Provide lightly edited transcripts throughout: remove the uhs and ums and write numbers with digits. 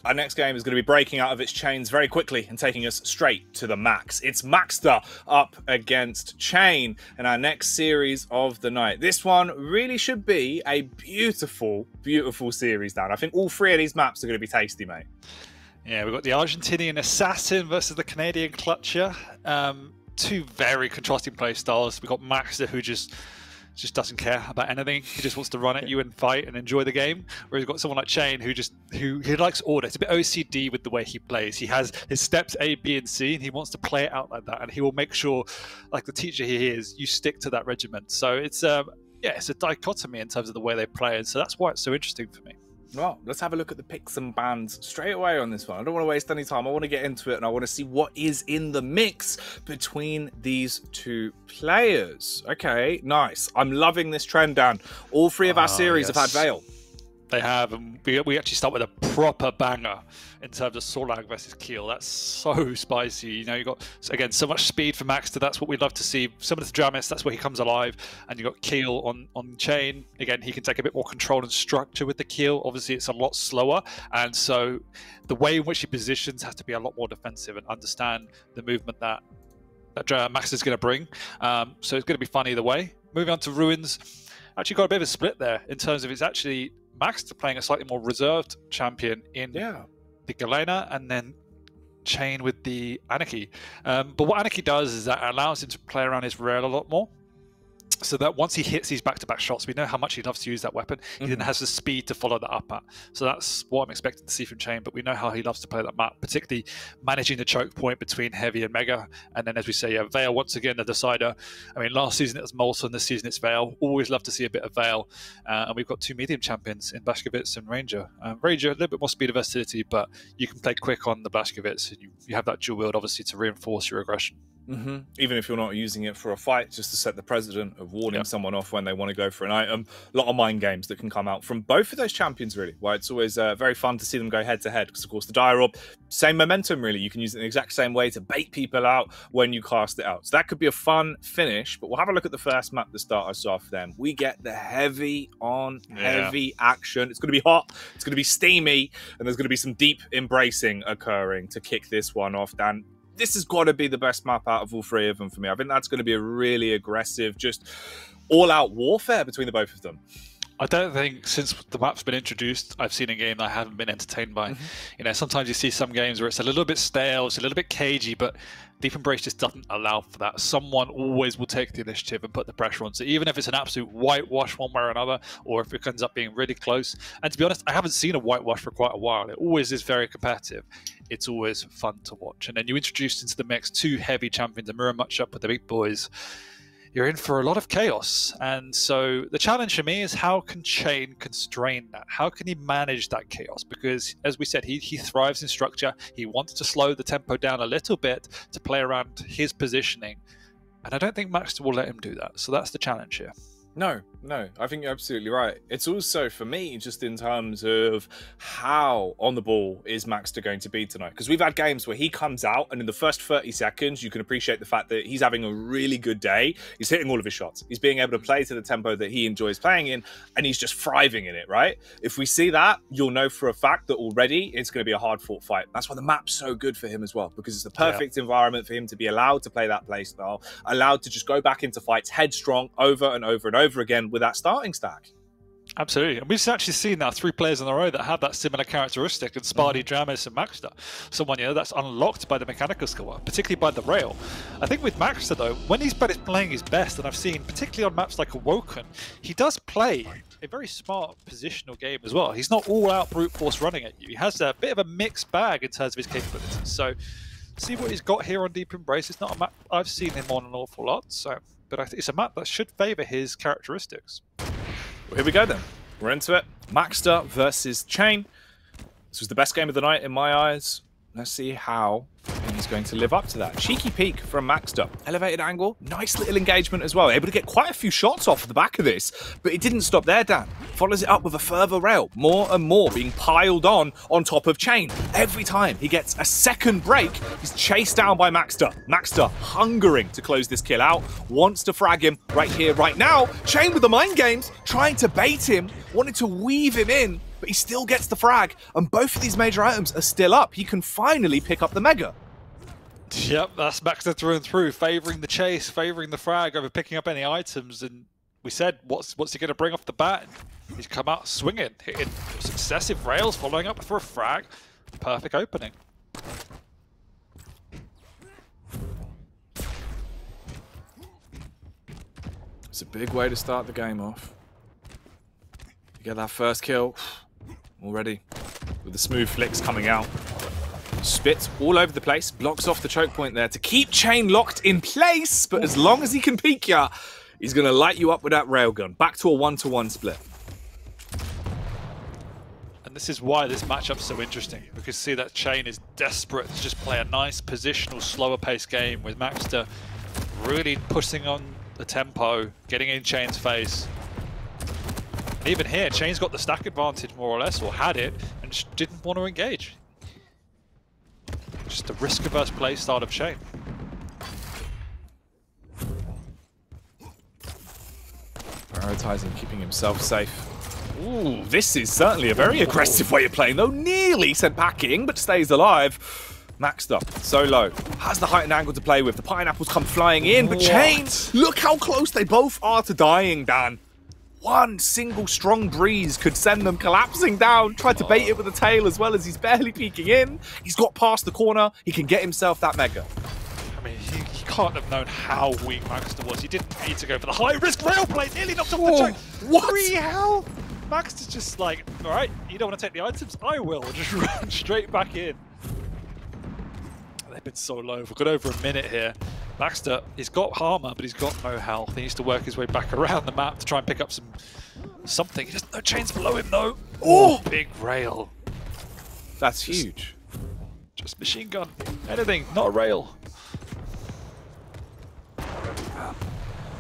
Our next game is going to be breaking out of its chains very quickly and taking us straight to the max. It's Maxter up against cha1n in our next series of the night. This one really should be a beautiful, beautiful series, Dan. I think all three of these maps are going to be tasty, mate. Yeah, we've got the Argentinian assassin versus the Canadian clutcher. Two very contrasting play styles. We've got Maxter, who just doesn't care about anything. He just wants to run at you and fight and enjoy the game. Whereas you've got someone like cha1n who likes order. It's a bit OCD with the way he plays. He has his steps A, B, and C, and he wants to play it out like that. And he will make sure, like the teacher he is, you stick to that regiment. So it's it's a dichotomy in terms of the way they play, and so that's why it's so interesting for me. Well, let's have a look at the picks and bans straight away on this one. I don't want to waste any time. I want to get into it, and I want to see what is in the mix between these two players. Okay, nice. I'm loving this trend, Dan. All three of our series have had Veil. They have, and we actually start with a proper banger in terms of Solang versus Keel. That's so spicy. You know, you got, again, so much speed for Maxter. That's what we'd love to see. Similar to Jamis, that's where he comes alive. And you got Keel on cha1n. Again, he can take a bit more control and structure with the Keel. Obviously, it's a lot slower. And so the way in which he positions has to be a lot more defensive and understand the movement that Maxter's going to bring. So it's going to be fun either way. Moving on to Ruins. Actually got a bit of a split there in terms of it's actually Maxter playing a slightly more reserved champion in the Galena, and then cha1n with the Anarchy. But what Anarchy does is that it allows him to play around his rail a lot more. So that once he hits these back-to-back shots, we know how much he loves to use that weapon. He then has the speed to follow that up at. So that's what I'm expecting to see from cha1n, but we know how he loves to play that map, particularly managing the choke point between Heavy and Mega. And then, as we say, Veil, once again, the decider. I mean, last season it was Molson, this season it's Veil. Always love to see a bit of Veil. And we've got two medium champions in Blazkowicz and Ranger. Ranger, a little bit more speed and versatility, but you can play quick on the Blazkowicz, and you have that dual wield, obviously, to reinforce your aggression. Even if you're not using it for a fight, just to set the precedent of warning someone off when they want to go for an item. A lot of mind games that can come out from both of those champions, really. Why it's always very fun to see them go head to head, because of course the Dire Orb, same momentum really. You can use it in the exact same way to bait people out when you cast it out. So that could be a fun finish. But we'll have a look at the first map to start us off. Then we get the heavy on heavy action. It's going to be hot. It's going to be steamy, and there's going to be some deep embracing occurring to kick this one off. Dan, this has got to be the best map out of all three of them for me. I think that's going to be a really aggressive, just all-out warfare between the both of them. I don't think since the map's been introduced, I've seen a game that I haven't been entertained by. You know, sometimes you see some games where it's a little bit stale, it's a little bit cagey, but Deep Embrace just doesn't allow for that. Someone always will take the initiative and put the pressure on. So even if it's an absolute whitewash one way or another, or if it ends up being really close, and to be honest, I haven't seen a whitewash for quite a while. It always is very competitive. It's always fun to watch. And then you introduced into the mix two heavy champions, a mirror match up with the big boys. You're in for a lot of chaos. And so the challenge for me is how can cha1n constrain that? How can he manage that chaos? Because as we said, he thrives in structure. He wants to slow the tempo down a little bit to play around his positioning. And I don't think Maxter will let him do that. So that's the challenge here. No, I think you're absolutely right. It's also, for me, just in terms of how on the ball is Maxter going to be tonight. Because we've had games where he comes out and in the first 30 seconds, you can appreciate the fact that he's having a really good day. He's hitting all of his shots. He's being able to play to the tempo that he enjoys playing in, and he's just thriving in it, right? If we see that, you'll know for a fact that already it's going to be a hard-fought fight. That's why the map's so good for him as well, because it's the perfect environment for him to be allowed to play that play style, allowed to just go back into fights headstrong over and over and over again with that starting stack. Absolutely. And we've actually seen now 3 players in a row that have that similar characteristic in Spardy, Jamis, and Maxter. Someone, you know, that's unlocked by the mechanical skill, particularly by the rail. I think with Maxter, though, when he's playing his best, and I've seen, particularly on maps like Awoken, he does play a very smart positional game as well. He's not all out brute force running at you. He has a bit of a mixed bag in terms of his capabilities. So see what he's got here on Deep Embrace. It's not a map I've seen him on an awful lot, so, but I think it's a map that should favour his characteristics. Well, here we go then. We're into it. Maxter versus cha1n. This was the best game of the night in my eyes. Let's see how he's going to live up to that. Cheeky peek from maxter. Elevated angle, nice little engagement as well. Able to get quite a few shots off the back of this, but it didn't stop there, Dan. Follows it up with a further rail. More and more being piled on top of cha1n. Every time he gets a second break, he's chased down by maxter. Maxter hungering to close this kill out, wants to frag him right here, right now. cha1n with the mind games, trying to bait him, wanted to weave him in, but he still gets the frag, and both of these major items are still up. He can finally pick up the mega. Yep, that's maxter through and through, favouring the chase, favouring the frag over picking up any items, and we said, what's he going to bring off the bat? He's come out swinging, hitting successive rails, following up for a frag. Perfect opening. It's a big way to start the game off. You get that first kill already with the smooth flicks coming out. Spit all over the place, blocks off the choke point there to keep cha1n locked in place, but as long as he can peek ya, he's going to light you up with that railgun. Back to a 1-to-1 split. And this is why this matchup's so interesting. We can see that cha1n is desperate to just play a nice positional, slower paced game with maxter really pushing on the tempo, getting in cha1n's face. And even here, cha1n's got the stack advantage more or less, or had it, and just didn't want to engage. Just a risk-averse play start of cha1n. Prioritizing keeping himself safe. Ooh, this is certainly a very aggressive way of playing, though. Nearly sent packing, but stays alive. Maxter, so low. Has the height and angle to play with. The pineapples come flying in, but cha1n, look how close they both are to dying, Dan. One single strong breeze could send them collapsing down. Tried to bait it with a tail as well as he's barely peeking in. He's got past the corner. He can get himself that mega. I mean, he can't have known how weak maxter was. He didn't need to go for the high-risk rail play. Nearly knocked off the choke. What? 3 health. Maxter's just like, all right, you don't want to take the items? I will. Just run straight back in. They've been so low. We've got over a minute here. maxter, he's got armor, but he's got no health. He needs to work his way back around the map to try and pick up something. He doesn't know cha1n's below him, though. Oh, big rail. That's huge. Just machine gun. Anything, not a rail.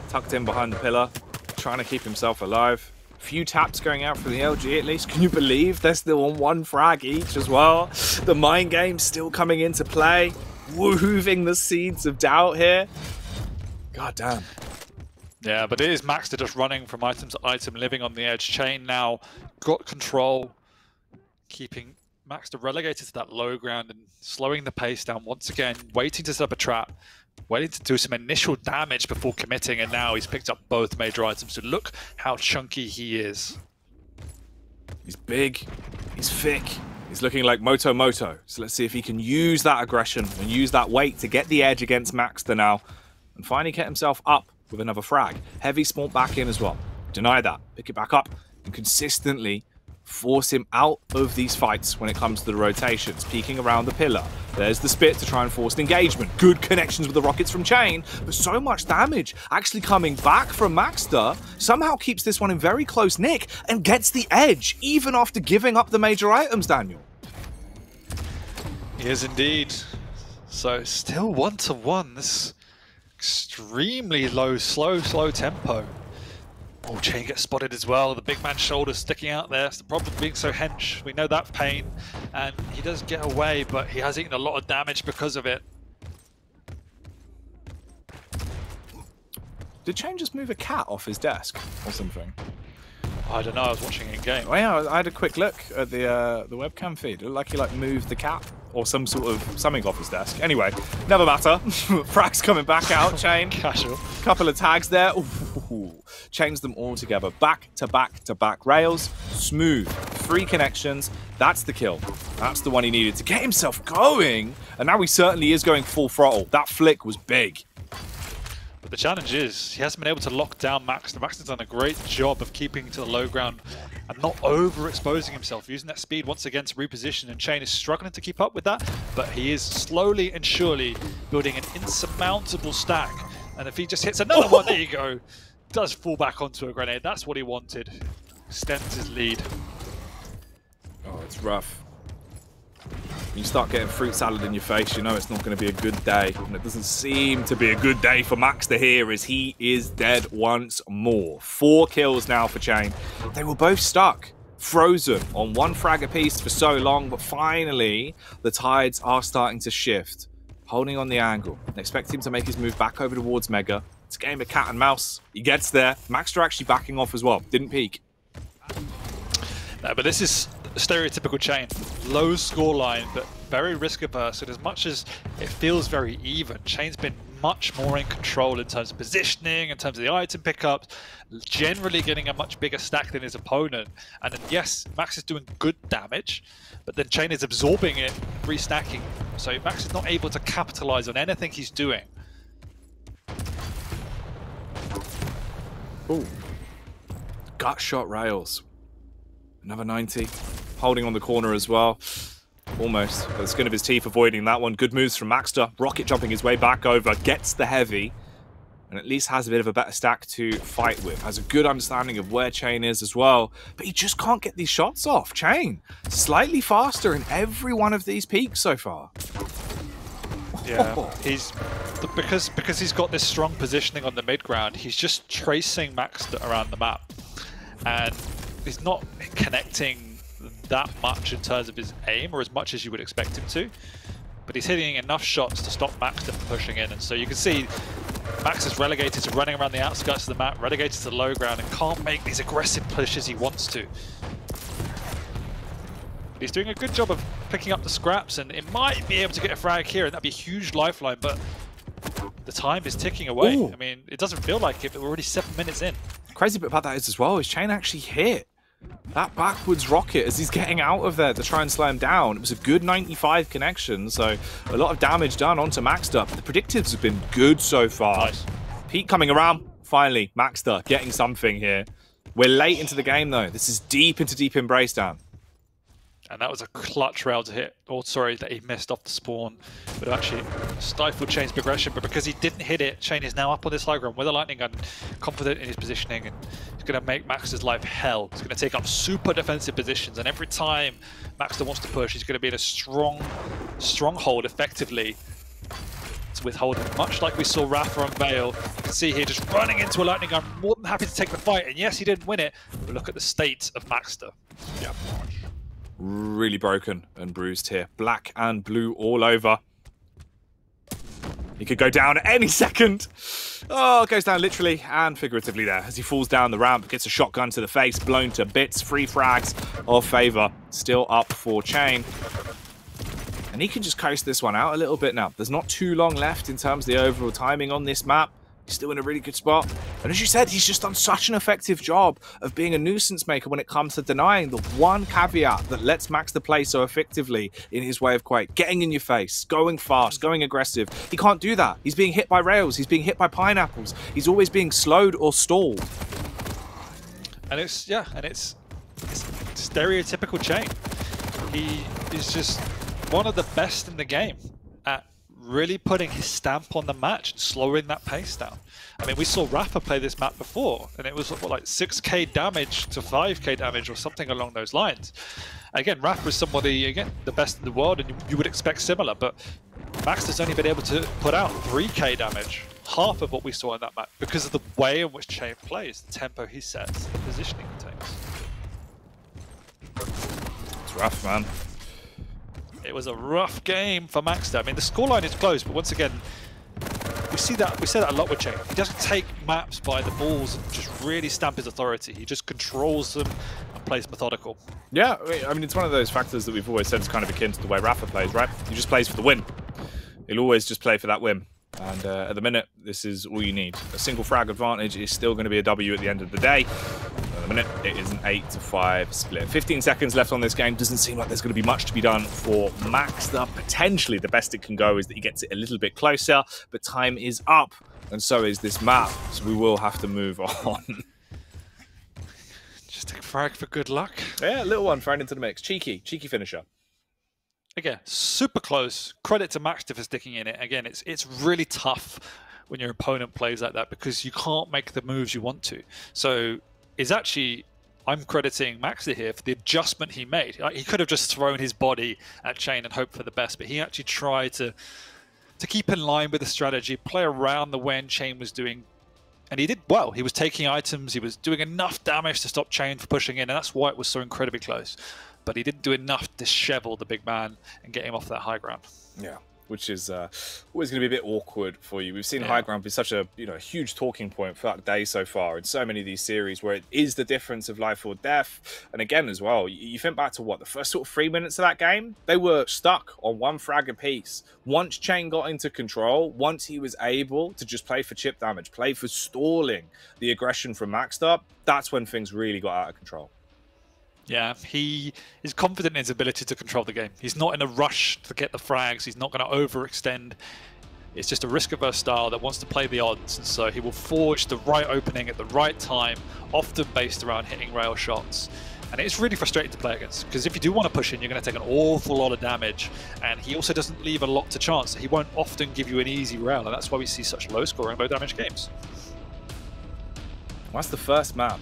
Tucked in behind the pillar, trying to keep himself alive. Few taps going out from the LG at least. Can you believe they're still on 1 frag each as well? The mind game still coming into play. Wooving the seeds of doubt here. God damn. Yeah, but it is maxter just running from item to item, living on the edge. cha1n now got control, keeping maxter relegated to that low ground and slowing the pace down once again, waiting to set up a trap, waiting to do some initial damage before committing, and now he's picked up both major items. So look how chunky he is. He's big, he's thick, he's looking like Moto. So let's see if he can use that aggression and use that weight to get the edge against maxter now and finally get himself up with another frag. Heavy spawn back in as well. Deny that, pick it back up and consistently force him out of these fights when it comes to the rotations. Peeking around the pillar. There's the spit to try and force an engagement. Good connections with the rockets from cha1n, but so much damage actually coming back from maxter. Somehow keeps this one in very close nick and gets the edge, even after giving up the major items, Daniel. He is indeed. So still 1-to-1. This extremely low, slow tempo. Oh, cha1n gets spotted as well. The big man's shoulders sticking out there. It's the problem with being so hench. We know that pain. And he does get away, but he has eaten a lot of damage because of it. Did cha1n just move a cat off his desk or something? I don't know. I was watching it in game. Oh yeah, I had a quick look at the webcam feed. It looked like he moved the cat or something off his desk. Anyway, never matter. Frag's coming back out. cha1n. Casual. Couple of tags there. Ooh. Change them all together. Back to back to back rails. Smooth. 3 connections. That's the kill. That's the one he needed to get himself going. And now he certainly is going full throttle. That flick was big. But the challenge is, he hasn't been able to lock down maxter. Maxter's done a great job of keeping to the low ground and not overexposing himself, using that speed once again to reposition, and cha1n is struggling to keep up with that, but he is slowly and surely building an insurmountable stack. And if he just hits another one, there you go, does fall back onto a grenade. That's what he wanted. Extends his lead. Oh, it's rough. You start getting fruit salad in your face, you know it's not going to be a good day. And it doesn't seem to be a good day for maxter here, as he is dead once more. 4 kills now for cha1n. They were both stuck, frozen on 1 frag apiece for so long, but finally the tides are starting to shift. Holding on the angle and expect him to make his move back over towards Mega. It's a game of cat and mouse. He gets there. maxter actually backing off as well. Didn't peek. No, but this is stereotypical cha1n. Low scoreline, but very risk averse. And as much as it feels very even, cha1n's been much more in control in terms of positioning, in terms of the item pickups, generally getting a much bigger stack than his opponent. And then yes, Max is doing good damage, but then cha1n is absorbing it, restacking. So Max is not able to capitalize on anything he's doing. Ooh. Gut shot rails. Another 90. Holding on the corner as well. Almost. By the skin of his teeth avoiding that one. Good moves from maxter. Rocket jumping his way back over. Gets the heavy. And at least has a bit of a better stack to fight with. Has a good understanding of where cha1n is as well. But he just can't get these shots off. cha1n slightly faster in every one of these peaks so far. Yeah, because he's got this strong positioning on the mid ground, he's just tracing maxter around the map. And he's not connecting that much in terms of his aim, or as much as you would expect him to. But he's hitting enough shots to stop maxter from pushing in. And so you can see Max is relegated to running around the outskirts of the map, relegated to the low ground, and can't make these aggressive pushes he wants to. But he's doing a good job of picking up the scraps, and it might be able to get a frag here, and that'd be a huge lifeline, but the time is ticking away. Ooh. I mean, it doesn't feel like it, but we're already 7 minutes in. Crazy bit about that is as well, is cha1n actually hit that backwards rocket as he's getting out of there to try and slow him down. It was a good 95 connection, so a lot of damage done onto maxter. The predictives have been good so far. Nice. Pete coming around. Finally, maxter getting something here. We're late into the game though. This is deep into deep embrace down. And that was a clutch rail to hit. Oh, sorry, that he missed off the spawn. But actually stifled cha1n's progression. But because he didn't hit it, cha1n is now up on this high ground with a lightning gun, confident in his positioning. And he's going to make maxter's life hell. He's going to take up super defensive positions. And every time maxter wants to push, he's going to be in a stronghold effectively to withhold him. Much like we saw Rafa on Vale. You can see here just running into a lightning gun. More than happy to take the fight. And yes, he didn't win it. But look at the state of maxter. Yeah. Really broken and bruised here. Black and blue all over. He could go down at any second. Oh, goes down literally and figuratively there as he falls down the ramp, gets a shotgun to the face, blown to bits, 3 frags of favor. Still up for cha1n. And he can just coast this one out a little bit now. There's not too long left in terms of the overall timing on this map. He's still in a really good spot. And as you said, he's just done such an effective job of being a nuisance maker when it comes to denying the one caveat that lets maxter play so effectively in his way of Quake. Getting in your face, going fast, going aggressive. He can't do that. He's being hit by rails. He's being hit by pineapples. He's always being slowed or stalled. And it's stereotypical cha1n. He is just one of the best in the game at really putting his stamp on the match and slowing that pace down. I mean, we saw Rafa play this map before, and it was what, like 6k damage to 5k damage or something along those lines. Again, Rafa is somebody, again, the best in the world, and you would expect similar, but maxter's only been able to put out 3k damage, half of what we saw in that map, because of the way in which cha1n plays, the tempo he sets, the positioning he takes. It's rough, man. It was a rough game for maxter. I mean, the scoreline is close, but once again, we say that a lot with cha1n. He doesn't take maps by the balls and just really stamp his authority. He just controls them and plays methodical. Yeah, I mean, it's one of those factors that we've always said is kind of akin to the way Rafa plays, right? He just plays for the win. He'll always just play for that win. And at the minute, this is all you need. A single frag advantage is still going to be a W at the end of the day. At the minute, it is an 8-5 split. 15 seconds left on this game. Doesn't seem like there's going to be much to be done for maxter. Potentially, the best it can go is that he gets it a little bit closer, but time is up, and so is this map. So we will have to move on. Just a frag for good luck. Yeah, a little one thrown into the mix. Cheeky finisher. Again, super close. Credit to maxter for sticking in it. Again, it's really tough when your opponent plays like that because you can't make the moves you want to. So it's actually I'm crediting maxter here for the adjustment he made. He could have just thrown his body at cha1n and hoped for the best, but he actually tried to keep in line with the strategy, play around the when cha1n was doing. And he did well. He was taking items. He was doing enough damage to stop cha1n from pushing in, and that's why it was so incredibly close. But he didn't do enough to dishevel the big man and get him off that high ground. Yeah, which is always going to be a bit awkward for you. We've seen high ground be such a huge talking point throughout the day so far in so many of these series where it is the difference of life or death. And again, as well, you think back to what the first sort of 3 minutes of that game, they were stuck on one frag apiece. Once cha1n got into control, once he was able to just play for chip damage, play for stalling the aggression from maxter, that's when things really got out of control. Yeah, he is confident in his ability to control the game. He's not in a rush to get the frags. He's not going to overextend. It's just a risk-averse style that wants to play the odds, and so he will forge the right opening at the right time, often based around hitting rail shots. And it's really frustrating to play against, because if you do want to push in, you're going to take an awful lot of damage, and he also doesn't leave a lot to chance. He won't often give you an easy rail, and that's why we see such low-scoring, low-damage games. That's the first map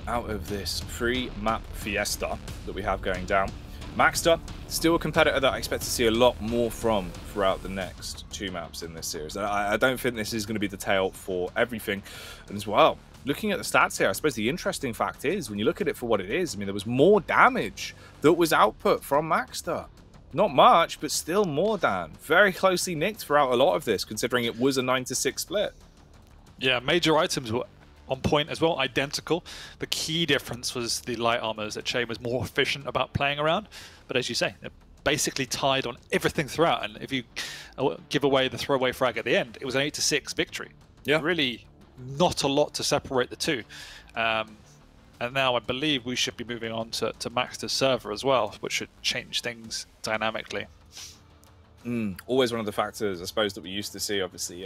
out of this 3-map fiesta that we have going down. maxter, still a competitor that I expect to see a lot more from throughout the next 2 maps in this series. I don't think this is going to be the tale for everything. And as well, looking at the stats here, I suppose the interesting fact is, when you look at it for what it is, I mean, there was more damage that was output from maxter. Not much, but still more, Dan. Very closely nicked throughout a lot of this, considering it was a 9-6 split. Yeah, major items were on point as well, identical. The key difference was the light armors, that cha1n was more efficient about playing around. But as you say, they're basically tied on everything throughout. And if you give away the throwaway frag at the end, it was an 8-6 victory. Yeah. Really not a lot to separate the two. And now I believe we should be moving on to maxter's server as well, which should change things dynamically. Always one of the factors, I suppose, that we used to see, obviously,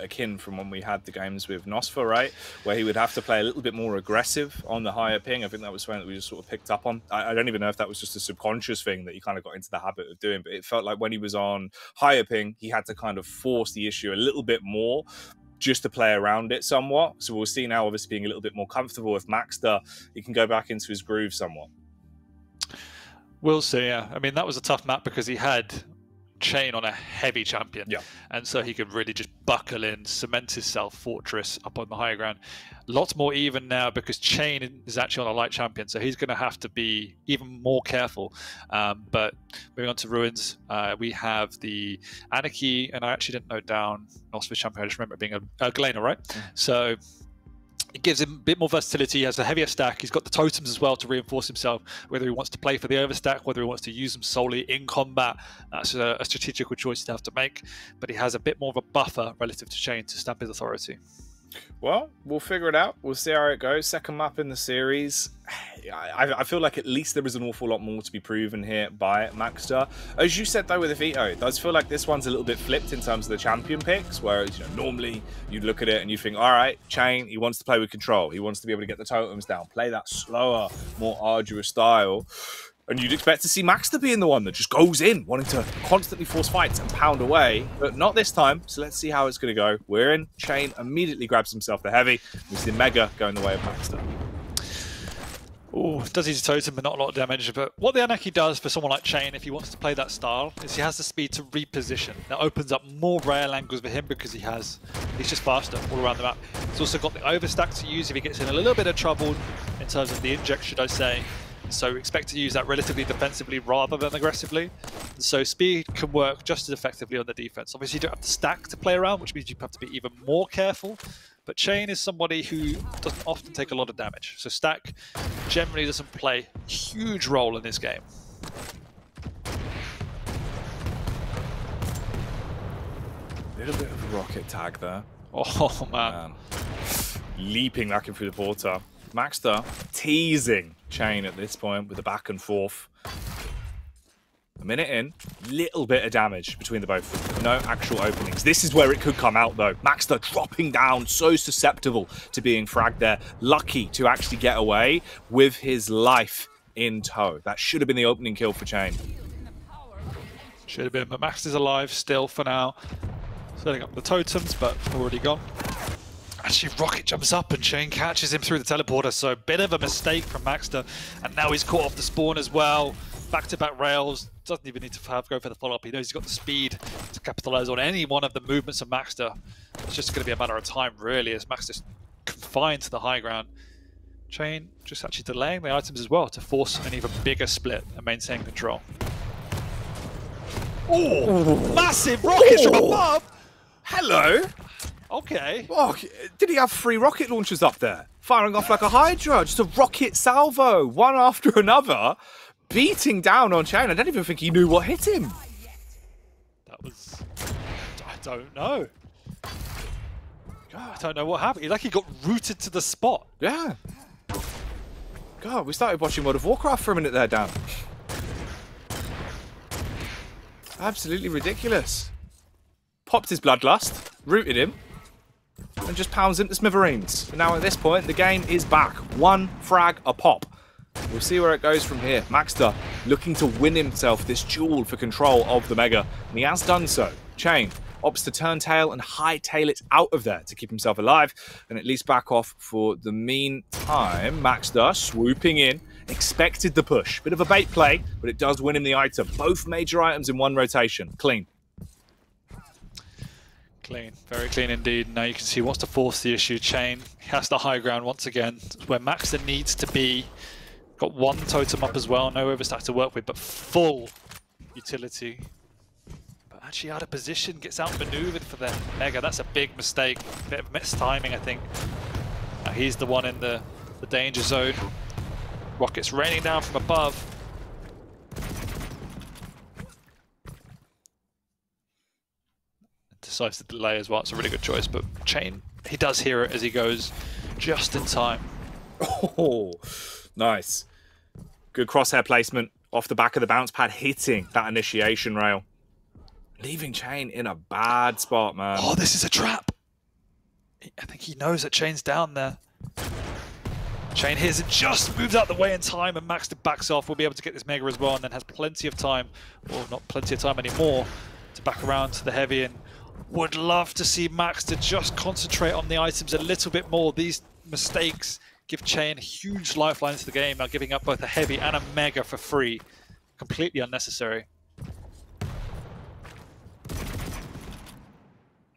akin from when we had the games with Nosfer, right? Where he would have to play a little bit more aggressive on the higher ping. I think that was something that we just sort of picked up on. I don't even know if that was just a subconscious thing that he kind of got into the habit of doing, but it felt like when he was on higher ping, he had to kind of force the issue a little bit more just to play around it somewhat. So we'll see now, obviously, being a little bit more comfortable with maxter, he can go back into his groove somewhat. We'll see, yeah. I mean, that was a tough map because he had cha1n on a heavy champion, yeah, and so he could really just buckle in, cement his fortress up on the higher ground. Lots more even now because cha1n is actually on a light champion, so he's going to have to be even more careful. But moving on to ruins, we have the Anarchy, and I actually didn't note down Nosfer's champion. I just remember it being a Galena, right? So it gives him a bit more versatility. He has a heavier stack. He's got the totems as well to reinforce himself, whether he wants to play for the overstack, whether he wants to use them solely in combat. That's a strategical choice to have to make, but he has a bit more of a buffer relative to cha1n to stamp his authority. Well, we'll figure it out. We'll see how it goes. Second map in the series. I feel like at least there is an awful lot more to be proven here by maxter. As you said, though, with the veto, it does feel like this one's a little bit flipped in terms of the champion picks, whereas, normally you'd look at it and you think, all right, cha1n, he wants to play with control. He wants to be able to get the totems down, play that slower, more arduous style. And you'd expect to see maxter being the one that just goes in, wanting to constantly force fights and pound away, but not this time. So let's see how it's going to go. We're in. cha1n immediately grabs himself the heavy. We see Mega going the way of maxter. Oh, does use a totem, but not a lot of damage. But what the Anarchy does for someone like cha1n, if he wants to play that style, is he has the speed to reposition. That opens up more rail angles for him because he's just faster all around the map. He's also got the overstack to use if he gets in a little bit of trouble in terms of the inject, should I say. So expect to use that relatively defensively rather than aggressively. So speed can work just as effectively on the defense. Obviously, you don't have the stack to play around, which means you have to be even more careful. But cha1n is somebody who doesn't often take a lot of damage. So stack generally doesn't play a huge role in this game. Little bit of a rocket tag there. Oh, man. Leaping back in through the portal. maxter teasing cha1n at this point with a back and forth. A minute in, little bit of damage between the both of them. No actual openings. This is where it could come out, though. maxter dropping down, so susceptible to being fragged there. Lucky to actually get away with his life in tow. That should have been the opening kill for cha1n. Should have been, but maxter's alive still for now. Setting up the totems, but already gone. Actually, Rocket jumps up and cha1n catches him through the teleporter, so a bit of a mistake from maxter. And now he's caught off the spawn as well. Back-to-back rails, doesn't even need to go for the follow-up. He knows he's got the speed to capitalize on any one of the movements of maxter. It's just going to be a matter of time, really, as maxter's confined to the high ground. cha1n just actually delaying the items as well to force an even bigger split and maintain control. Oh, massive rockets from above! Hello. Okay. Oh, did he have 3 rocket launchers up there? Firing off like a Hydra, just a rocket salvo, one after another, beating down on cha1n. I don't even think he knew what hit him. That was... I don't know. God, I don't know what happened. Like he got rooted to the spot. Yeah. God, we started watching World of Warcraft for a minute there, Dan. Absolutely ridiculous. Popped his bloodlust, rooted him, and just pounds him to smithereens. But now at this point, the game is back. 1 frag a pop. We'll see where it goes from here. maxter looking to win himself this duel for control of the Mega, and he has done so. cha1n opts to turn tail and hightail it out of there to keep himself alive, and at least back off for the meantime. maxter swooping in, expected the push. Bit of a bait play, but it does win him the item. Both major items in one rotation. Clean. Clean, very clean indeed. Now you can see wants to force the issue. cha1n has the high ground once again. It's where maxter needs to be. Got 1 totem up as well, no overstack to work with, but full utility. But actually out of position, gets outmaneuvered for the Mega. That's a big mistake. Bit of mistiming, I think. Now he's the one in the danger zone. Rockets raining down from above. Decides to delay as well. It's a really good choice, but cha1n, he does hear it as he goes just in time. Oh, nice. Good crosshair placement off the back of the bounce pad, hitting that initiation rail. Leaving cha1n in a bad spot, man. Oh, this is a trap. I think he knows that cha1n's down there. cha1n hears it, just moves out the way in time, and maxter backs off. We'll be able to get this Mega as well, and then has plenty of time, or not plenty of time anymore, to back around to the heavy. And would love to see maxter just concentrate on the items a little bit more. These mistakes give cha1n huge lifelines to the game, now giving up both a heavy and a Mega for free. Completely unnecessary.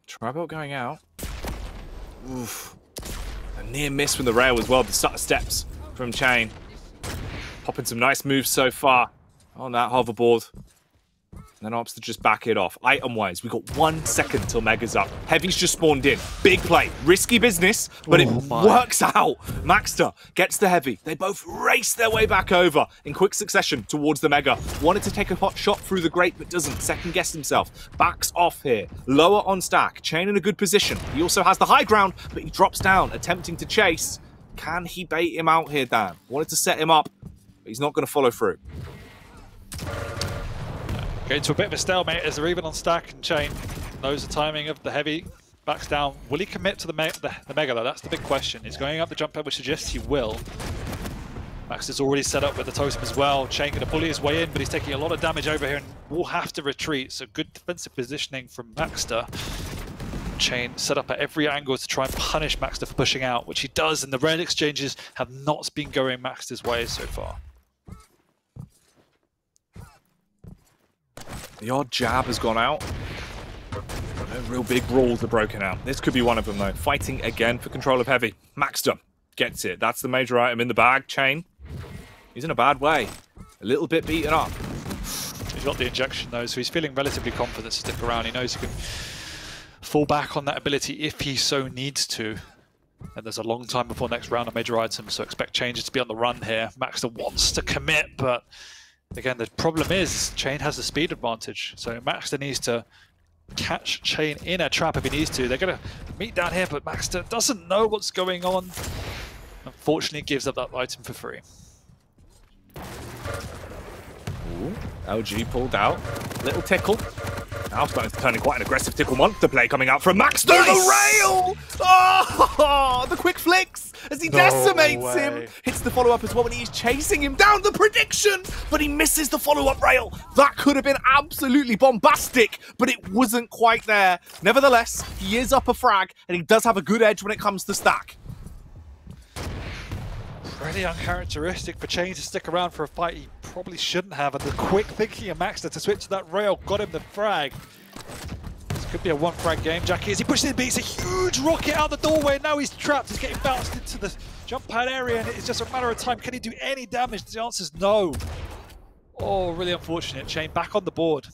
Tribal going out. Oof. A near miss from the rail as well. The start of steps from cha1n. Popping some nice moves so far on that hoverboard. And then opts to just back it off. Item-wise, we've got 1 second till Mega's up. Heavy's just spawned in. Big play. Risky business, but it works out. maxter gets the Heavy. They both race their way back over in quick succession towards the Mega. Wanted to take a hot shot through the grate, but doesn't. Second-guess himself. Backs off here. Lower on stack. cha1n in a good position. He also has the high ground, but he drops down, attempting to chase. Can he bait him out here, Dan? Wanted to set him up, but he's not going to follow through. Getting to a bit of a stalemate as they're even on stack, and cha1n knows the timing of the Heavy, backs down. Will he commit to the Mega though? That's the big question. He's going up the jump pad, which suggests he will. maxter's already set up with the totem as well. cha1n going to bully his way in, but he's taking a lot of damage over here and will have to retreat. So good defensive positioning from maxter. cha1n set up at every angle to try and punish maxter for pushing out, which he does, and the rail exchanges have not been going maxter's way so far. The odd jab has gone out. No real big rules are broken out. This could be one of them, though. Fighting again for control of Heavy. maxter gets it. That's the major item in the bag. cha1n, he's in a bad way. A little bit beaten up. He's got the injection, though, so he's feeling relatively confident to stick around. He knows he can fall back on that ability if he so needs to. And there's a long time before next round of major items, so expect changes to be on the run here. maxter wants to commit, but again, the problem is cha1n has the speed advantage, so maxter needs to catch cha1n in a trap if he needs to. They're going to meet down here, but maxter doesn't know what's going on. Unfortunately, gives up that item for free. Ooh, LG pulled out. Little tickle. Now starting to turn in quite an aggressive Tickle Monster play coming out from maxter. The rail! Oh, the quick flicks as he decimates him. Hits the follow-up as well when he's chasing him down the prediction, but he misses the follow-up rail. That could have been absolutely bombastic, but it wasn't quite there. Nevertheless, he is up a frag, and he does have a good edge when it comes to stack. Pretty uncharacteristic for cha1n to stick around for a fight he probably shouldn't have, and the quick thinking of maxter to switch to that rail got him the frag. This could be a one frag game. Jackie, as he pushes in, beats a huge rocket out the doorway, and now he's trapped. He's getting bounced into the jump pad area, and it's just a matter of time. Can he do any damage? The answer is no. Oh, really unfortunate. cha1n back on the board.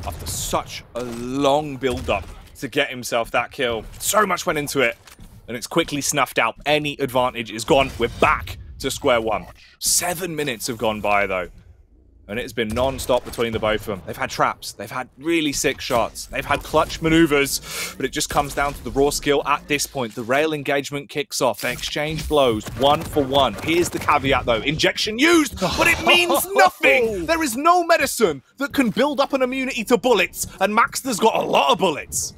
After such a long build-up to get himself that kill, so much went into it. And it's quickly snuffed out. Any advantage is gone. We're back to square one. 7 minutes have gone by, though. And it's been non-stop between the both of them. They've had traps. They've had really sick shots. They've had clutch maneuvers. But it just comes down to the raw skill at this point. The rail engagement kicks off. They exchange blows 1 for 1. Here's the caveat, though. Injection used, but it means nothing. There is no medicine that can build up an immunity to bullets. And maxter's got a lot of bullets.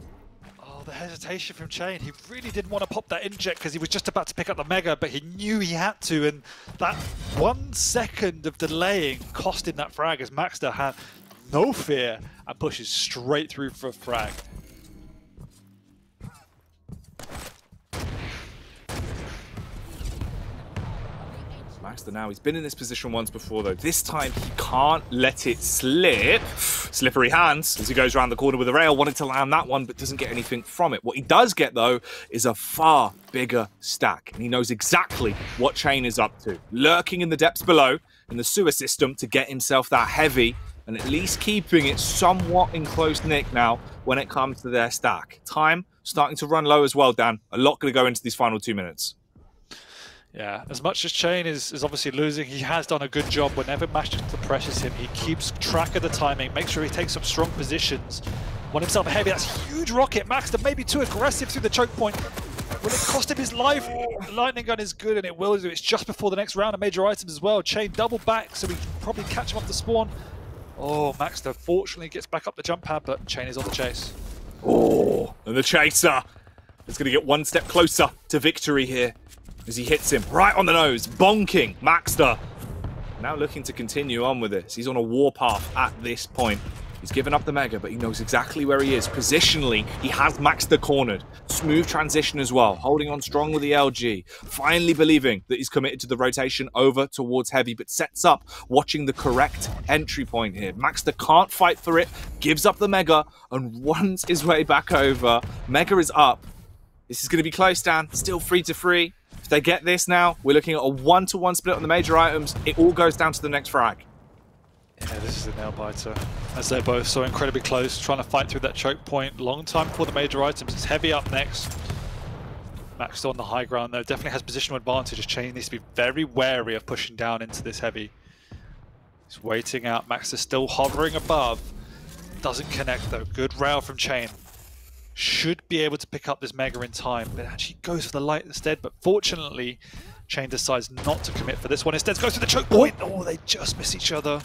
The hesitation from cha1n. He really didn't want to pop that inject because he was just about to pick up the Mega, but he knew he had to, and that 1 second of delaying cost him that frag as maxter had no fear and pushes straight through for a frag. Maxter now, he's been in this position once before though. This time he can't let it slip. Slippery hands as he goes around the corner with a rail, wanted to land that one but doesn't get anything from it. What he does get though is a far bigger stack, and he knows exactly what cha1n is up to. Lurking in the depths below in the sewer system to get himself that heavy, and at least keeping it somewhat in close nick now when it comes to their stack. Time starting to run low as well, Dan. A lot going to go into these final 2 minutes. Yeah, as much as cha1n is obviously losing, he has done a good job. Whenever maxter presses him, he keeps track of the timing, makes sure he takes some strong positions. Won himself a heavy, that's a huge rocket. maxter maybe too aggressive through the choke point. Will it cost him his life? The lightning gun is good, and it will do. It's just before the next round of major items as well. cha1n double back, so we can probably catch him off the spawn. Oh, maxter fortunately gets back up the jump pad, but cha1n is on the chase. Oh, and the chaser is going to get 1 step closer to victory here, as he hits him right on the nose, bonking maxter. Now looking to continue on with this. He's on a warpath at this point. He's given up the Mega, but he knows exactly where he is. Positionally, he has maxter cornered. Smooth transition as well, holding on strong with the LG. Finally believing that he's committed to the rotation over towards heavy, but sets up, watching the correct entry point here. maxter can't fight for it, gives up the Mega, and runs his way back over. Mega is up. This is going to be close, Dan. Still 3-3. If they get this now, we're looking at a 1-to-1 split on the major items. It all goes down to the next frag. Yeah, this is a nail-biter, as they're both so incredibly close, trying to fight through that choke point. Long time before the major items. It's heavy up next. maxter on the high ground, though, definitely has positional advantage. cha1n needs to be very wary of pushing down into this heavy. He's waiting out. maxter still hovering above. Doesn't connect, though. Good rail from cha1n. Should be able to pick up this Mega in time, but actually goes for the light instead. But fortunately, cha1n decides not to commit for this one. Instead, goes to the choke point. Oh, they just miss each other.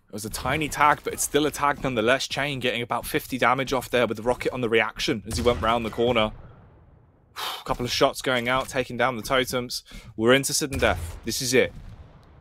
It was a tiny tag, but it's still a tag nonetheless. cha1n getting about 50 damage off there with the rocket on the reaction as he went round the corner. A couple of shots going out, taking down the totems. We're into sudden death. This is it.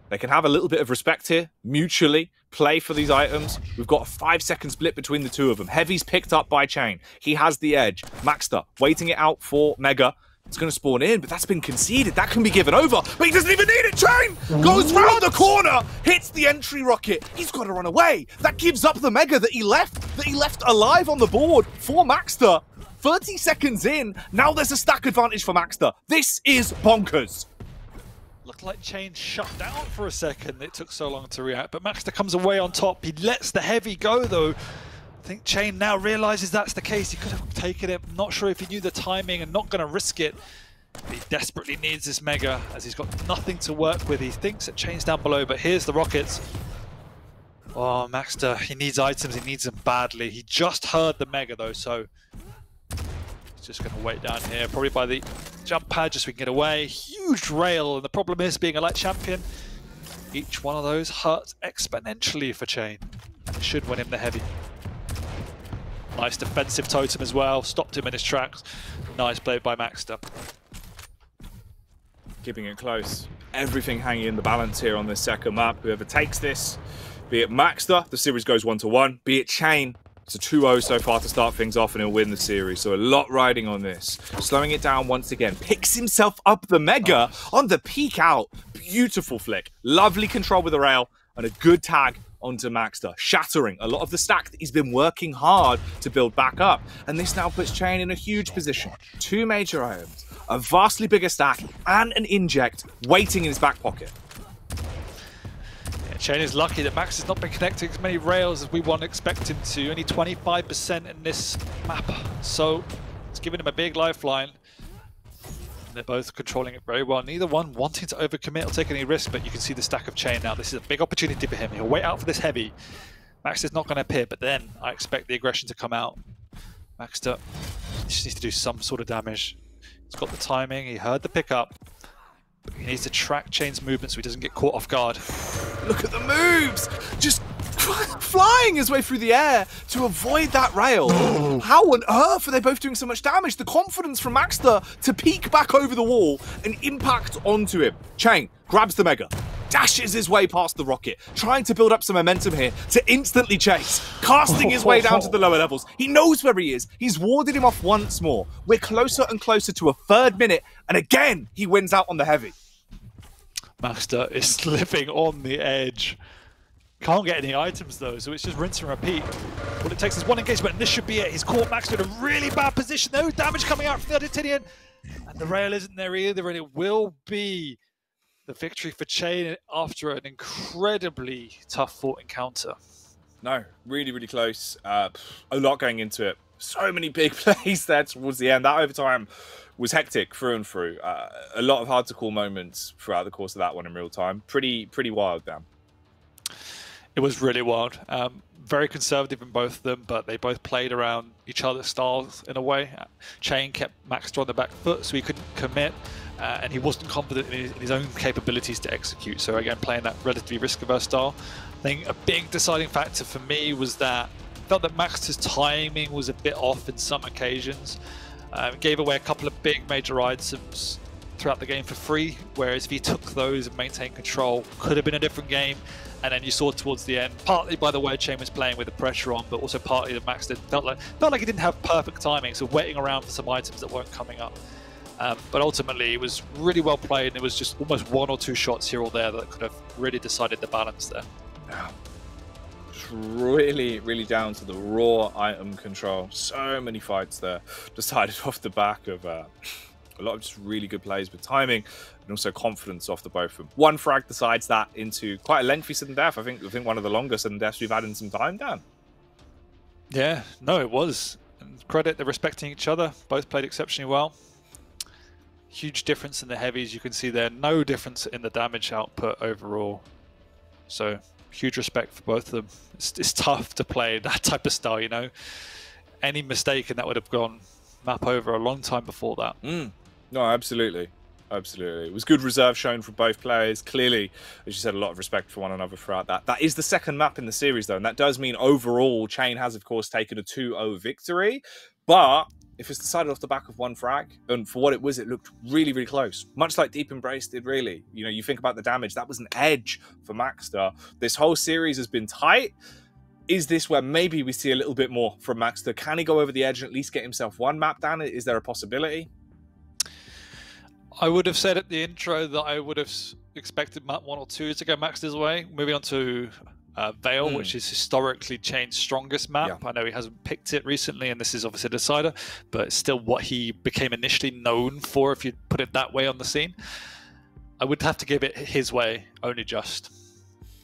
They can have a little bit of respect here, mutually, play for these items. We've got a 5-second split between the two of them. Heavy's picked up by cha1n. He has the edge. maxter waiting it out for Mega. It's going to spawn in, but that's been conceded. That can be given over, but he doesn't even need it. cha1n goes round the corner, hits the entry rocket. He's got to run away. That gives up the Mega that he left alive on the board for maxter. 30 seconds in, now there's a stack advantage for maxter. This is bonkers. Looked like cha1n shut down for a second. It took so long to react, but maxter comes away on top. He lets the heavy go, though. I think cha1n now realizes that's the case. He could have taken it. I'm not sure if he knew the timing and not going to risk it. But he desperately needs this Mega as he's got nothing to work with. He thinks that cha1n's down below, but here's the rockets. Oh, maxter, he needs items. He needs them badly. He just heard the Mega, though, so he's just going to wait down here, probably by the jump pad, just so we can get away. Huge rail, and the problem is, being a light champion, Each one of those hurts exponentially for cha1n. It should win him the heavy. Nice defensive totem as well, stopped him in his tracks. Nice play by maxter. Keeping it close. Everything hanging in the balance here on this second map. Whoever takes this, be it maxter, the series goes 1-1. Be it cha1n, it's a 2-0 so far to start things off and he'll win the series. So a lot riding on this. Slowing it down once again. Picks himself up the mega on the peek out. Beautiful flick. Lovely control with the rail and a good tag onto maxter, shattering a lot of the stack that he's been working hard to build back up. And this now puts cha1n in a huge position. 2 major items, a vastly bigger stack, and an inject waiting in his back pocket. Yeah, cha1n is lucky that Max has not been connecting as many rails as we want to expect him to. Only 25% in this map, so it's giving him a big lifeline. They're both controlling it very well. Neither one wanting to overcommit or take any risk, but you can see the stack of cha1n now. This is a big opportunity for him. He'll wait out for this heavy. Max is not going to appear, but then I expect the aggression to come out. maxter just needs to do some sort of damage. He's got the timing, he heard the pickup. But he needs to track cha1n's movement so he doesn't get caught off guard. Look at the moves! Just flying his way through the air to avoid that rail. How on earth are they both doing so much damage? The confidence from maxter to peek back over the wall and impact onto him. cha1n grabs the mega, dashes his way past the rocket, trying to build up some momentum here to instantly chase, casting his way down to the lower levels. He knows where he is. He's warded him off once more. We're closer and closer to a 3rd minute, and again, he wins out on the heavy. maxter is living on the edge. Can't get any items though, so it's just rinse and repeat. All it takes is one engagement, and this should be it. He's caught maxter in a really bad position. No damage coming out from the Argentinian, and the rail isn't there either, and it will be the victory for cha1n after an incredibly tough fought encounter. No, really, really close. A lot going into it. So many big plays there towards the end. That overtime was hectic through and through. A lot of hard to call moments throughout the course of that one in real time. Pretty wild, Dan. It was really wild. Very conservative in both of them, but they both played around each other's styles in a way. cha1n kept maxter on the back foot so he couldn't commit, and he wasn't confident in his own capabilities to execute. So again, playing that relatively risk-averse style. I think a big deciding factor for me was that I felt that maxter's timing was a bit off in some occasions. Gave away a couple of big major items throughout the game for free, whereas if he took those and maintained control, could have been a different game. And then you saw towards the end, partly by the way cha1n was playing with the pressure on, but also partly that maxter felt like he didn't have perfect timing, so waiting around for some items that weren't coming up. But ultimately, it was really well played, and it was just almost 1 or 2 shots here or there that could have really decided the balance there. Yeah. Just really, really down to the raw item control. So many fights there. Decided off the back of a lot of just really good plays with timing and also confidence off the both of them. One frag decides that into quite a lengthy sudden death. I think one of the longest sudden deaths we've had in some time, Dan. Yeah, no, it was. And credit, they're respecting each other. Both played exceptionally well. Huge difference in the heavies. You can see there, no difference in the damage output overall. So huge respect for both of them. It's tough to play that type of style, you know. Any mistake and that would have gone map over a long time before that. No, absolutely. Absolutely. It was good reserve shown from both players. Clearly, as you said, a lot of respect for one another throughout that. That is the 2nd map in the series, though, and that does mean overall, cha1n has, of course, taken a 2-0 victory. But if it's decided off the back of one frag, and for what it was, it looked really, really close. Much like Deep Embrace did, really. You know, you think about the damage, that was an edge for maxter. This whole series has been tight. Is this where maybe we see a little bit more from maxter? Can he go over the edge and at least get himself one map down? Is there a possibility? I would have said at the intro that I would have expected map 1 or 2 to go maxter's way. Moving on to Vale, which is historically cha1n's strongest map. Yeah. I know he hasn't picked it recently, and this is obviously a decider, but it's still what he became initially known for, if you put it that way on the scene. I would have to give it his way, only just.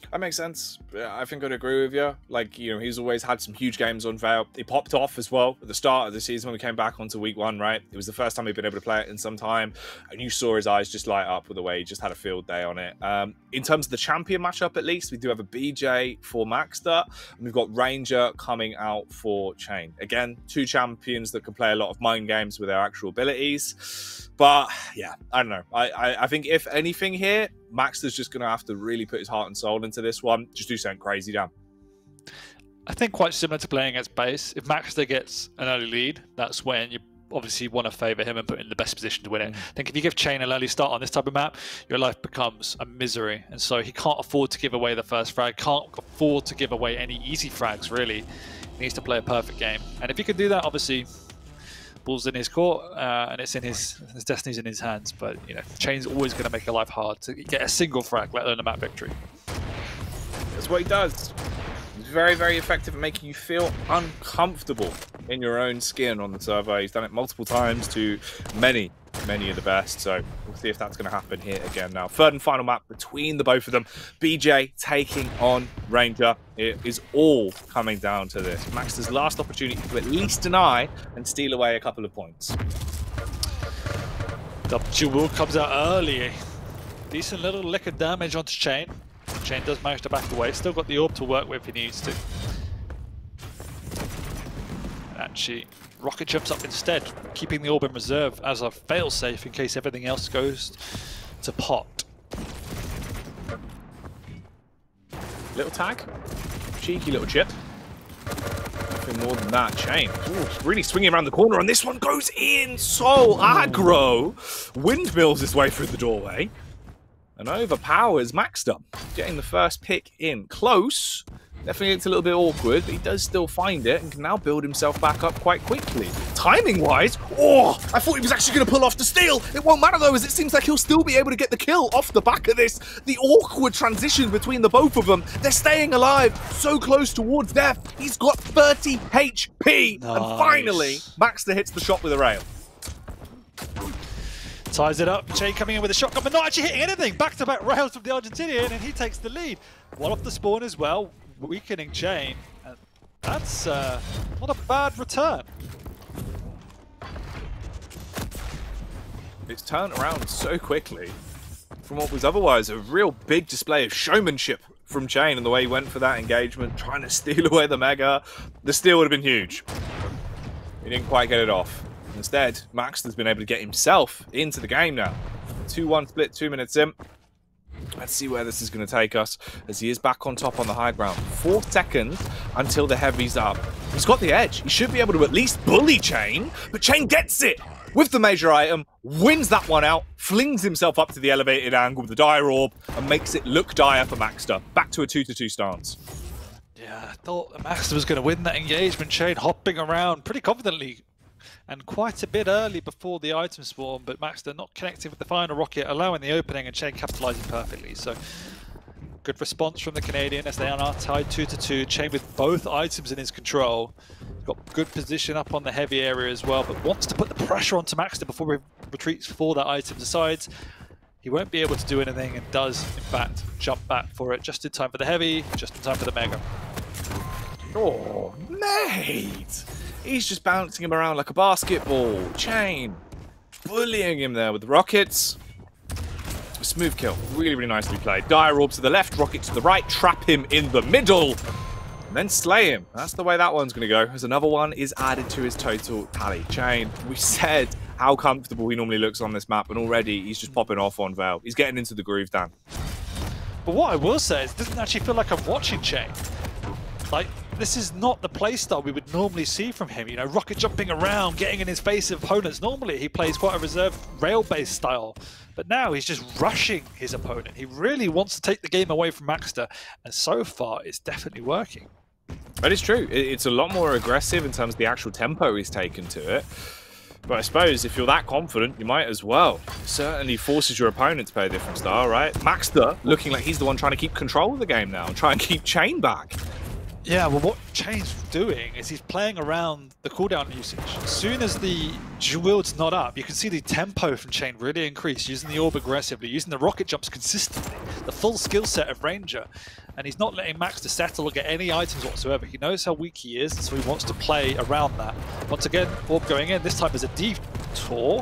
That makes sense. I think I'd agree with you. Like, you know, he's always had some huge games on Vale. He popped off as well at the start of the season when we came back onto week 1, right? It was the first time he'd been able to play it in some time. And you saw his eyes just light up with the way he just had a field day on it. In terms of the champion matchup, at least, we do have a BJ for maxter. And we've got Ranger coming out for cha1n. Again, 2 champions that can play a lot of mind games with their actual abilities. But, yeah, I don't know. I think if anything here, Maxter's just going to have to really put his heart and soul into this one. Just do something crazy, Dan. I think quite similar to playing against base. If Maxter gets an early lead, that's when you obviously want to favour him and put him in the best position to win it. I think if you give cha1n an early start on this type of map, your life becomes a misery. And so he can't afford to give away the first frag, can't afford to give away any easy frags, really. He needs to play a perfect game. And if he can do that, obviously, ball's in his court, and it's in his destiny's in his hands. But, you know, cha1n's always going to make your life hard to get a single frag, let alone a map victory. That's what he does. He's very, very effective at making you feel uncomfortable in your own skin on the server. He's done it multiple times to many of the best. So we'll see if that's going to happen here again now. Third and final map between the both of them. BJ taking on Ranger. It is all coming down to this. Maxter's last opportunity to at least deny and steal away a couple of points. cha1n comes out early. Decent little lick of damage onto cha1n. cha1n does manage to back away. Still got the orb to work with if he needs to. Actually, rocket jumps up instead, keeping the orb in reserve as a failsafe in case everything else goes to pot. Little tag, cheeky little chip. Nothing more than that. cha1n really swinging around the corner, and this one goes in so aggro. Windmills his way through the doorway and overpowers maxter, getting the first pick in. Close. Definitely it's a little bit awkward, but he does still find it and can now build himself back up quite quickly. Timing-wise, oh, I thought he was actually going to pull off the steal. It won't matter though, as it seems like he'll still be able to get the kill off the back of this. The awkward transition between the both of them. They're staying alive, so close towards death. He's got 30 HP. Nice. And finally, Maxter hits the shot with a rail. Ties it up, cha1n coming in with a shotgun, but not actually hitting anything. Back-to-back rails from the Argentinian, and he takes the lead. One off the spawn as well, weakening cha1n. And that's not a bad return. It's turned around so quickly from what was otherwise a real big display of showmanship from cha1n and the way he went for that engagement, trying to steal away the Mega. The steal would have been huge. He didn't quite get it off. Instead, Maxter's been able to get himself into the game now. 2-1 split, 2 minutes in. Let's see where this is going to take us as he is back on top on the high ground. 4 seconds until the heavy's up. He's got the edge. He should be able to at least bully cha1n, but cha1n gets it with the major item, wins that one out, flings himself up to the elevated angle with the dire orb, and makes it look dire for Maxter. Back to a 2-2 stance. Yeah, I thought Maxter was going to win that engagement. cha1n hopping around pretty confidently and quite a bit early before the item spawn, but Maxter not connecting with the final rocket, allowing the opening, and cha1n capitalizing perfectly. So good response from the Canadian as they are now tied 2-2. cha1n with both items in his control. Got good position up on the heavy area as well, but wants to put the pressure onto Maxter before he retreats for that item. Decides he won't be able to do anything and does, in fact, jump back for it. Just in time for the heavy, just in time for the Mega. Oh, mate! He's just bouncing him around like a basketball. cha1n bullying him there with the rockets. A smooth kill. Really, really nicely played. Dire orb to the left, rocket to the right. Trap him in the middle. And then slay him. That's the way that one's going to go. As another one is added to his total tally. cha1n, we said how comfortable he normally looks on this map, and already he's just popping off on Veil. He's getting into the groove, Dan. But what I will say is it doesn't actually feel like I'm watching cha1n. Like, this is not the playstyle we would normally see from him. You know, rocket jumping around, getting in his face of opponents. Normally, he plays quite a reserved rail-based style. But now he's just rushing his opponent. He really wants to take the game away from Maxter. And so far, it's definitely working. That is true. It's a lot more aggressive in terms of the actual tempo he's taken to it. But I suppose if you're that confident, you might as well. Certainly forces your opponent to play a different style, right? Maxter looking like he's the one trying to keep control of the game now and try and keep cha1n back. Yeah, well, what cha1n's doing is he's playing around the cooldown usage. As soon as the wield's not up, you can see the tempo from cha1n really increase, using the orb aggressively, using the rocket jumps consistently, the full skill set of Ranger. And he's not letting Maxter settle or get any items whatsoever. He knows how weak he is, so he wants to play around that. Once again, orb going in, this time as a detour.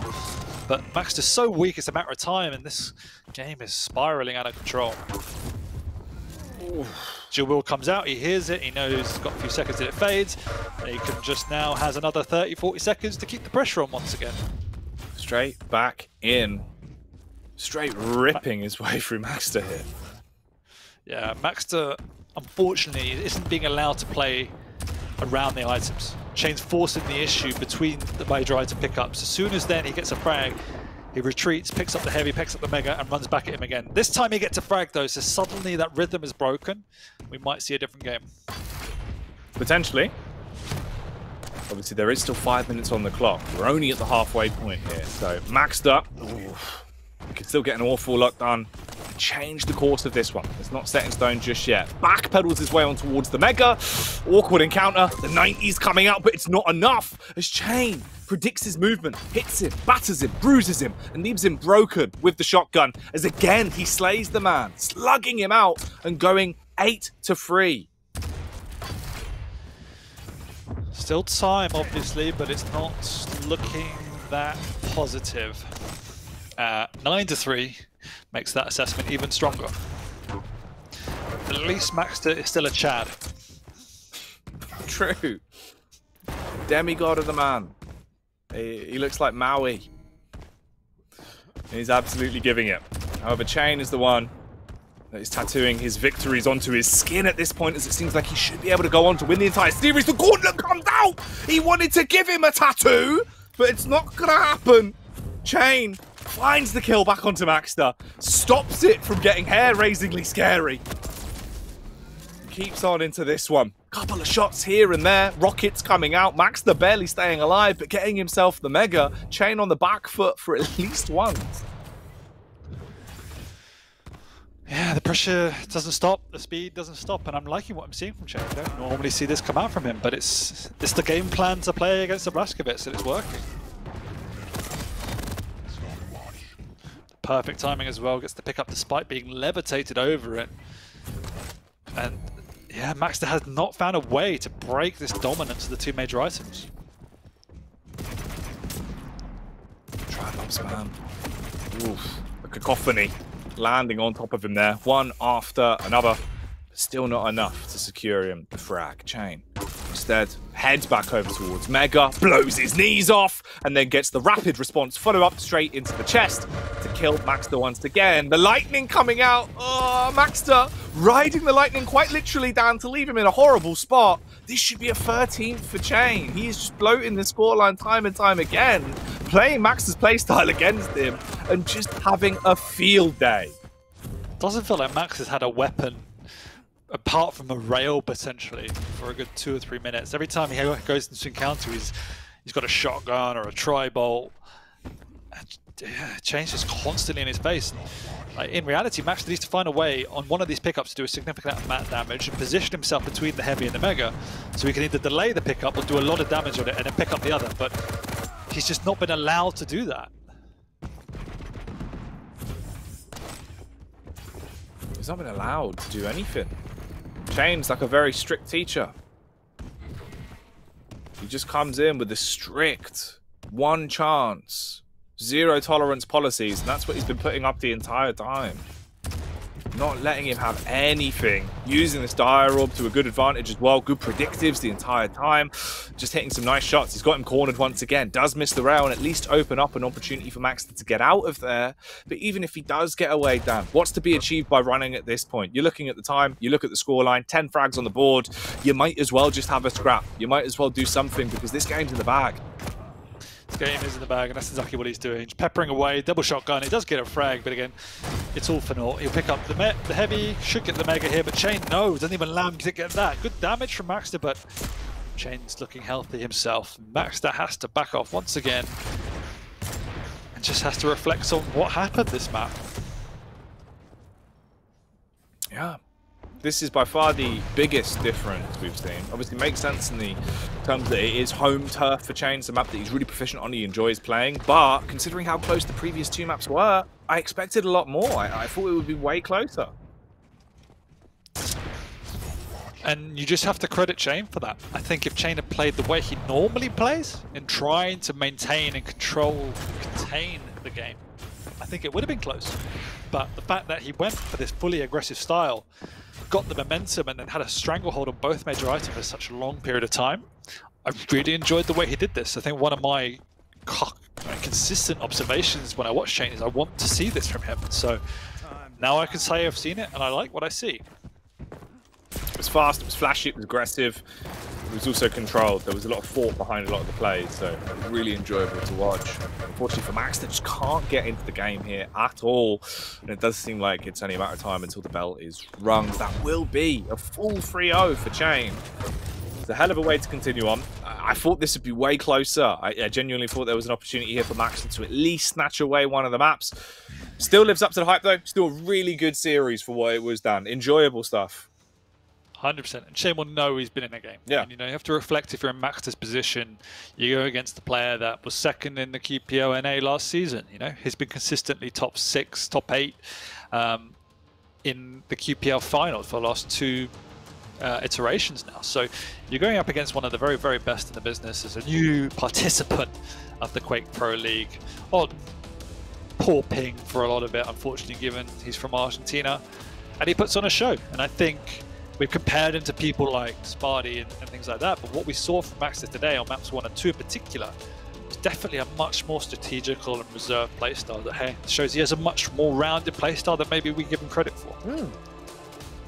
But Maxter's so weak, it's a matter of time, and this game is spiraling out of control. cha1n comes out, he hears it, he knows he's got a few seconds till it fades, and he can just now has another 30-40 seconds to keep the pressure on once again. Straight back in. Straight ripping his way through maxter here. Yeah, maxter, unfortunately, isn't being allowed to play around the items. cha1n's forcing the issue between the major item pickups. As soon as then he gets a frag, he retreats, picks up the heavy, picks up the mega, and runs back at him again. This time he gets a frag though, so suddenly that rhythm is broken. We might see a different game. Potentially. Obviously, there is still 5 minutes on the clock. We're only at the halfway point here. So, maxter. We can still get an awful lot done. Change the course of this one. It's not set in stone just yet. Backpedals his way on towards the mega. Awkward encounter. The 90's coming out, but it's not enough. As cha1n predicts his movement, hits him, batters him, bruises him, and leaves him broken with the shotgun. As again, he slays the man, slugging him out and going 8-3. Still time, obviously, but it's not looking that positive. 9-3 makes that assessment even stronger. At least maxter is still a Chad. True. Demigod of the man. He looks like Maui. He's absolutely giving it. However, cha1n is the one that is tattooing his victories onto his skin at this point, as it seems like he should be able to go on to win the entire series. The gauntlet comes out! He wanted to give him a tattoo, but it's not gonna happen. cha1n finds the kill back onto maxter, stops it from getting hair-raisingly scary. Keeps on into this one. Couple of shots here and there, rockets coming out, maxter barely staying alive, but getting himself the mega. cha1n on the back foot for at least once. Yeah, the pressure doesn't stop, the speed doesn't stop, and I'm liking what I'm seeing from cha1n. I don't normally see this come out from him, but it's the game plan to play against the Blazkowicz, and it's working. Perfect timing as well, gets the pick up despite being levitated over it. And yeah, maxter has not found a way to break this dominance of the two major items. Trilops, man. Oof. A cacophony landing on top of him there, one after another. Still not enough to secure him the frag. cha1n instead heads back over towards mega, blows his knees off, and then gets the rapid response follow up straight into the chest to kill maxter once again. The lightning coming out. Oh, maxter riding the lightning quite literally down to leave him in a horrible spot. This should be a 13th for cha1n. He is just bloating the scoreline time and time again, playing maxter's playstyle against him and just having a field day. Doesn't feel like max has had a weapon apart from a rail potentially for a good 2 or 3 minutes. Every time he goes into encounter, he's got a shotgun or a tri-bolt. cha1n's just constantly in his face. Like, in reality, maxter needs to find a way on one of these pickups to do a significant amount of damage and position himself between the heavy and the mega, so he can either delay the pickup or do a lot of damage on it and then pick up the other. But he's just not been allowed to do that. He's not been allowed to do anything. cha1n's like a very strict teacher. He just comes in with the strict one chance, zero tolerance policies, and that's what he's been putting up the entire time. Not letting him have anything. Using this dire orb to a good advantage as well. Good predictives the entire time. Just hitting some nice shots. He's got him cornered once again. Does miss the rail and at least open up an opportunity for maxter to get out of there. But even if he does get away, Dan, what's to be achieved by running at this point? You're looking at the time. You look at the scoreline. 10 frags on the board. You might as well just have a scrap. You might as well do something because this game's in the bag. This game is in the bag, and that's exactly what he's doing. He's peppering away, double shotgun. He does get a frag, but again, it's all for naught. He'll pick up the heavy, should get the mega here, but cha1n, no, doesn't even allow him to get that. Good damage from maxter, but cha1n's looking healthy himself. maxter has to back off once again and just has to reflect on what happened this map. Yeah. This is by far the biggest difference we've seen. Obviously, it makes sense in the terms that it is home turf for cha1n. It's a map that he's really proficient on, he enjoys playing. But considering how close the previous 2 maps were, I expected a lot more. I thought it would be way closer. And you just have to credit cha1n for that. I think if cha1n had played the way he normally plays, in trying to maintain and contain the game, I think it would have been close. But the fact that he went for this fully aggressive style, got the momentum, and then had a stranglehold on both major items for such a long period of time, I really enjoyed the way he did this. I think one of my consistent observations when I watch cha1n is I want to see this from him. So now I can say I've seen it and I like what I see. It was fast, it was flashy, it was aggressive, it was also controlled. There was a lot of thought behind a lot of the plays, so really enjoyable to watch. Unfortunately for Max, they just can't get into the game here at all. And it does seem like it's only a matter of time until the bell is rung. That will be a full 3-0 for cha1n. It's a hell of a way to continue on. I thought this would be way closer. I genuinely thought there was an opportunity here for Maxter to at least snatch away one of the maps. Still lives up to the hype though. Still a really good series for what it was done. Enjoyable stuff. 100%. And cha1n will know he's been in a game. Yeah. And, you know, you have to reflect if you're in Maxter's position. You go against the player that was second in the QPO NA last season. You know, he's been consistently top 6, top 8 in the QPL finals for the last 2 iterations now. So you're going up against one of the very, very best in the business as a new participant of the Quake Pro League. Oh, poor ping for a lot of it, unfortunately, given he's from Argentina. And he puts on a show. And I think we've compared him to people like Sparty and things like that, but what we saw from Maxter today on maps 1 and 2 in particular was definitely a much more strategical and reserved playstyle that shows he has a much more rounded playstyle than maybe we give him credit for.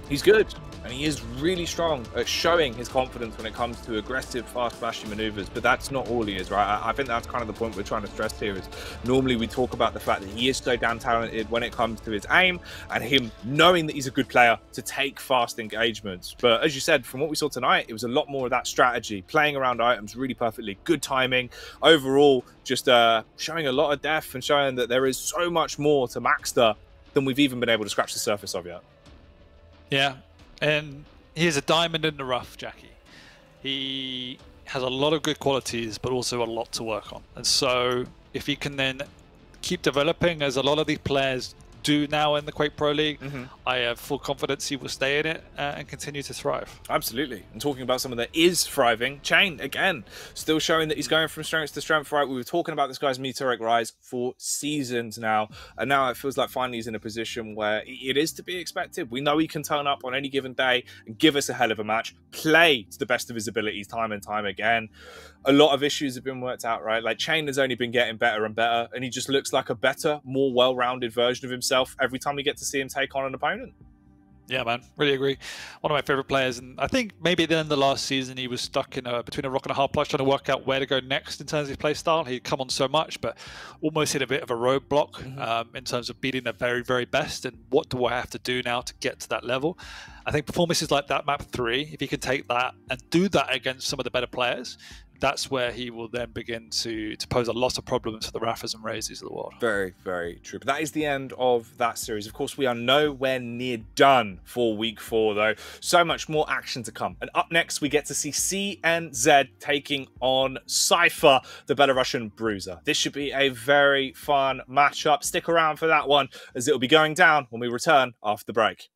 He's good, and he is really strong at showing his confidence when it comes to aggressive, fast, flashy maneuvers, but that's not all he is, right? I think that's kind of the point we're trying to stress here is normally we talk about the fact that he is so damn talented when it comes to his aim and him knowing that he's a good player to take fast engagements. But as you said, from what we saw tonight, it was a lot more of that strategy, playing around items really perfectly, good timing, overall just showing a lot of depth and showing that there is so much more to Maxter than we've even been able to scratch the surface of yet. Yeah, and he is a diamond in the rough, Jackie. He has a lot of good qualities, but also a lot to work on. And so if he can then keep developing, as a lot of these players do now in the Quake Pro League, I have full confidence he will stay in it and continue to thrive. Absolutely. And talking about someone that is thriving, cha1n, again, still showing that he's going from strength to strength, right? We were talking about this guy's meteoric rise for seasons now, and now it feels like finally he's in a position where it is to be expected. We know he can turn up on any given day and give us a hell of a match, play to the best of his abilities time and time again. A lot of issues have been worked out, right? Like cha1n has only been getting better and better, and he just looks like a better, more well-rounded version of himself every time we get to see him take on an opponent. Yeah, man, really agree. One of my favorite players, and I think maybe at the end of the last season he was stuck in between a rock and a hard place trying to work out where to go next in terms of his play style. He'd come on so much, but almost hit a bit of a roadblock in terms of beating the very, very best. And what do I have to do now to get to that level? I think performances like that map 3, if he can take that and do that against some of the better players, that's where he will then begin to pose a lot of problems for the Raffas and Raises of the world. Very, very true. But that is the end of that series. Of course, we are nowhere near done for week 4, though. So much more action to come. And up next, we get to see CNZ taking on Cypher, the Belarusian bruiser. This should be a very fun matchup. Stick around for that one, as it will be going down when we return after the break.